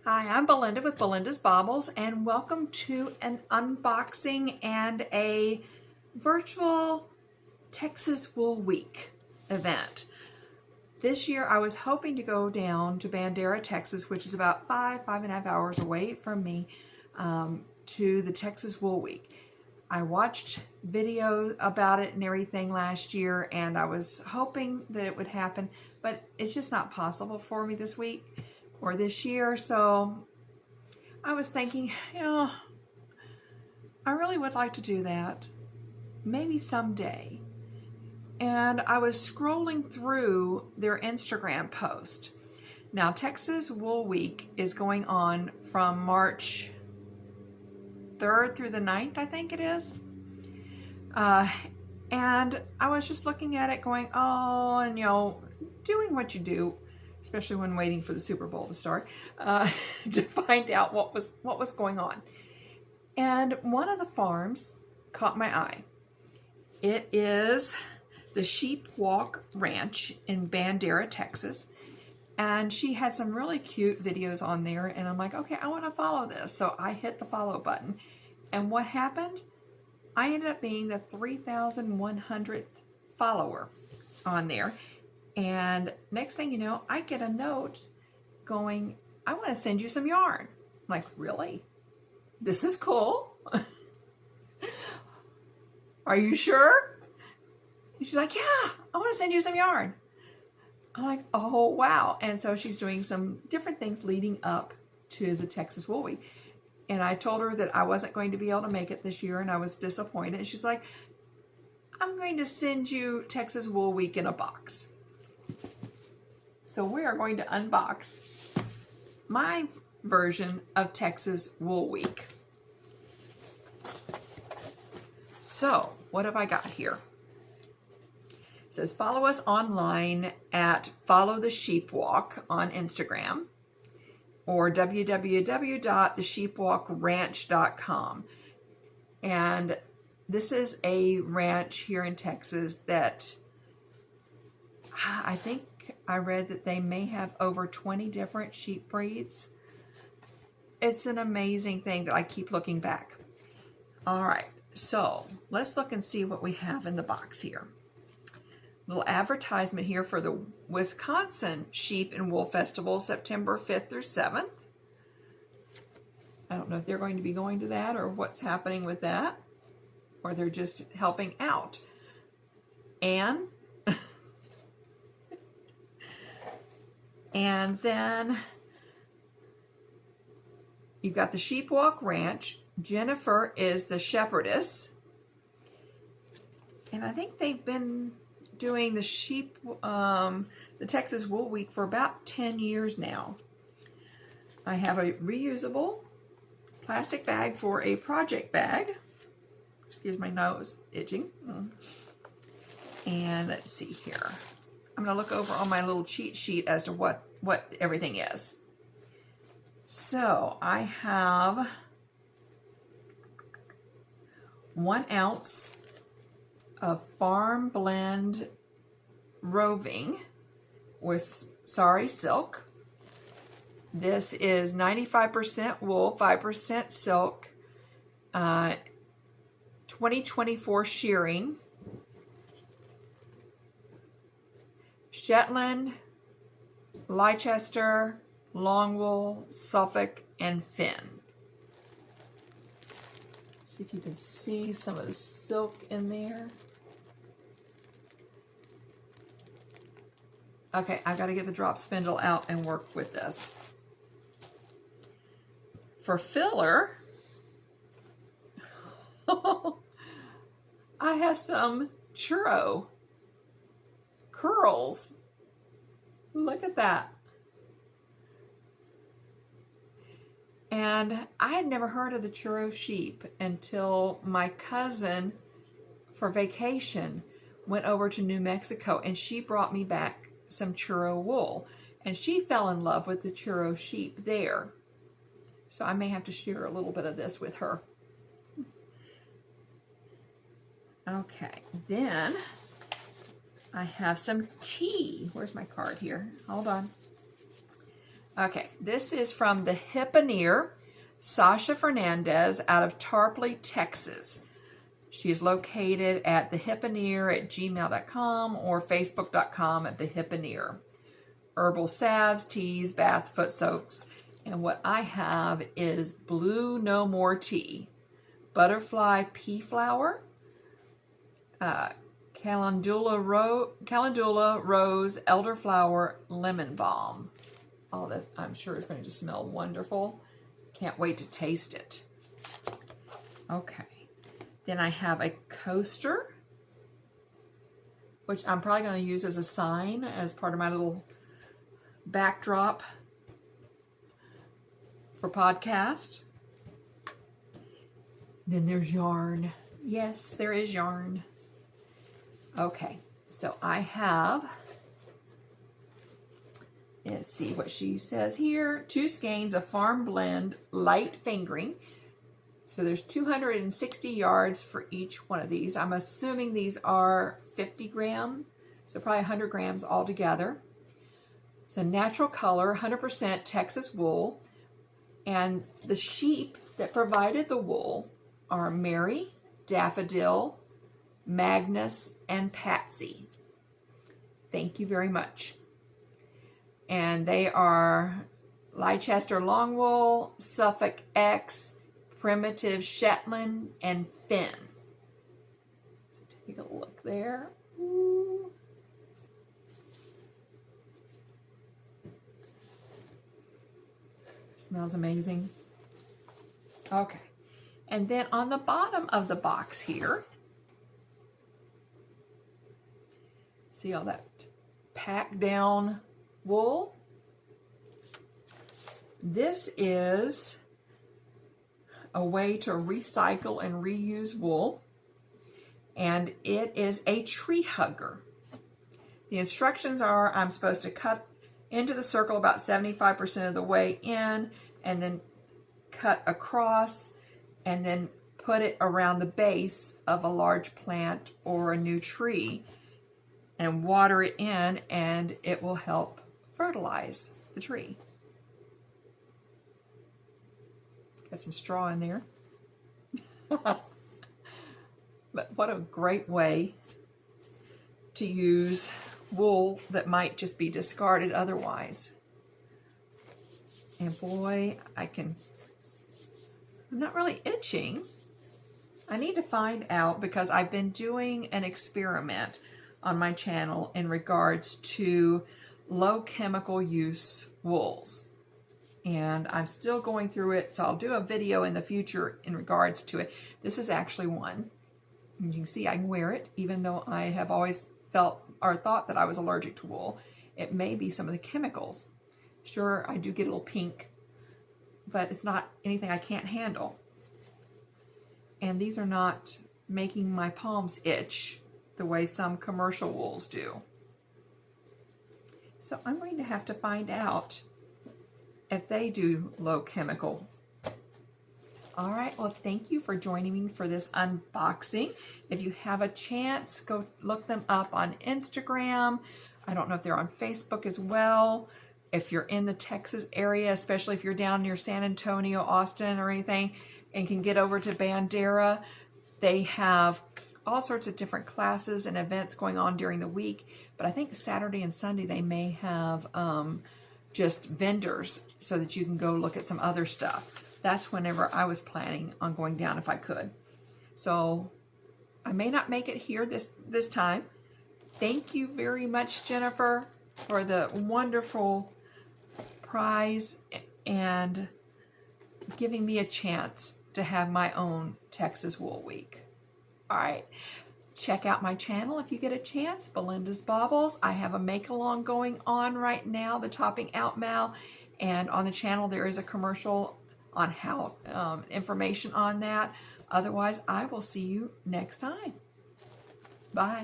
Hi, I'm Belinda with Belinda's Baubles, and welcome to an unboxing and a virtual Texas Wool Week event. This year I was hoping to go down to Bandera, Texas, which is about 5.5 hours away from me, to the Texas Wool Week. I watched videos about it and everything last year, and I was hoping that it would happen, but it's just not possible for me this week or this year. So I was thinking, I really would like to do that, maybe someday. And I was scrolling through their Instagram post. Now, Texas Wool Week is going on from March 3rd through the 9th, I think it is. And I was just looking at it going, and doing what you do, especially when waiting for the Super Bowl to start, to find out what was going on. And one of the farms caught my eye. It is the Sheepwalk Ranch in Bandera, Texas. And she had some really cute videos on there, and I'm like, okay, I want to follow this. So I hit the follow button. And what happened? I ended up being the 3,100th follower on there. And next thing you know, I get a note going, I want to send you some yarn. I'm like, really? This is cool. Are you sure? And she's like, yeah, I want to send you some yarn. I'm like, oh, wow. And so she's doing some different things leading up to the Texas Wool Week. And I told her that I wasn't going to be able to make it this year, and I was disappointed. And she's like, I'm going to send you Texas Wool Week in a box. So we are going to unbox my version of Texas Wool Week. So what have I got here? It says follow us online at Follow the Sheepwalk on Instagram, or www.thesheepwalkranch.com. And this is a ranch here in Texas that I think I read that they may have over 20 different sheep breeds. It's an amazing thing that I keep looking back. All right, so let's look and see what we have in the box here. Little advertisement here for the Wisconsin Sheep and Wool Festival, September 5th through 7th. I don't know if they're going to be going to that or what's happening with that, or they're just helping out. And then you've got the Sheepwalk Ranch. Jennifer is the shepherdess. And I think they've been doing the Texas Wool Week for about 10 years now. I have a reusable plastic bag for a project bag. Excuse my nose itching. And let's see here. I'm going to look over on my little cheat sheet as to what everything is. So I have 1 ounce of Farm Blend roving with sari silk. This is 95% wool, 5% silk, 2024 shearing, Shetland, Leicester, long wool, Suffolk, and Finn. See if you can see some of the silk in there. Okay, I've got to get the drop spindle out and work with this. For filler, I have some churro curls. Look at that. And I had never heard of the churro sheep until my cousin, for vacation, went over to New Mexico, and she brought me back some churro wool. And she fell in love with the churro sheep there. So I may have to share a little bit of this with her. Okay, then I have some tea. Where's my card here? Hold on. Okay, this is from the Hipponeer, Sasha Fernandez out of Tarpley, Texas. She is located at thehipponeer@gmail.com or facebook.com at thehipponeer. Herbal salves, teas, bath, foot soaks. And what I have is Blue No More Tea, Butterfly Pea Flower, Calendula Rose, Elderflower, Lemon Balm. All that I'm sure is going to just smell wonderful. Can't wait to taste it. Okay. Then I have a coaster, which I'm probably going to use as a sign as part of my little backdrop for podcast. Then there's yarn. Yes, there is yarn. Okay, so I have, let's see what she says here, 2 skeins of Farm Blend light fingering. So there's 260 yards for each one of these. I'm assuming these are 50 gram, so probably 100 grams altogether. It's a natural color, 100% Texas wool. And the sheep that provided the wool are Mary, Daffodil, Magnus, and Patsy. Thank you very much. And they are Leicester Longwool, Suffolk X, Primitive Shetland, and Finn. So take a look there. Ooh. Smells amazing. Okay. And then on the bottom of the box here, see all that packed down wool? This is a way to recycle and reuse wool, and it is a tree hugger. The instructions are I'm supposed to cut into the circle about 75% of the way in, and then cut across, and then put it around the base of a large plant or a new tree and water it in, and it will help fertilize the tree. Got some straw in there. But what a great way to use wool that might just be discarded otherwise. And boy, I'm not really itching. I need to find out, because I've been doing an experiment on my channel in regards to low chemical use wools. And I'm still going through it, so I'll do a video in the future in regards to it. This is actually one. And you can see I can wear it, even though I have always felt or thought that I was allergic to wool. It may be some of the chemicals. Sure, I do get a little pink, but it's not anything I can't handle. And these are not making my palms itch the way some commercial wools do. So I'm going to have to find out if they do low chemical. All right, well, thank you for joining me for this unboxing. If you have a chance, go look them up on Instagram. I don't know if they're on Facebook as well. If you're in the Texas area, especially if you're down near San Antonio, Austin, or anything, and can get over to Bandera, they have all sorts of different classes and events going on during the week. But I think Saturday and Sunday they may have just vendors so that you can go look at some other stuff. That's whenever I was planning on going down if I could. So I may not make it here this time. Thank you very much, Jennifer, for the wonderful prize and giving me a chance to have my own Texas Wool Week. All right, check out my channel if you get a chance, Belinda's Baubles. I have a make-along going on right now, the Topping Out Mal, and on the channel there is a commercial on how information on that. Otherwise, I will see you next time. Bye.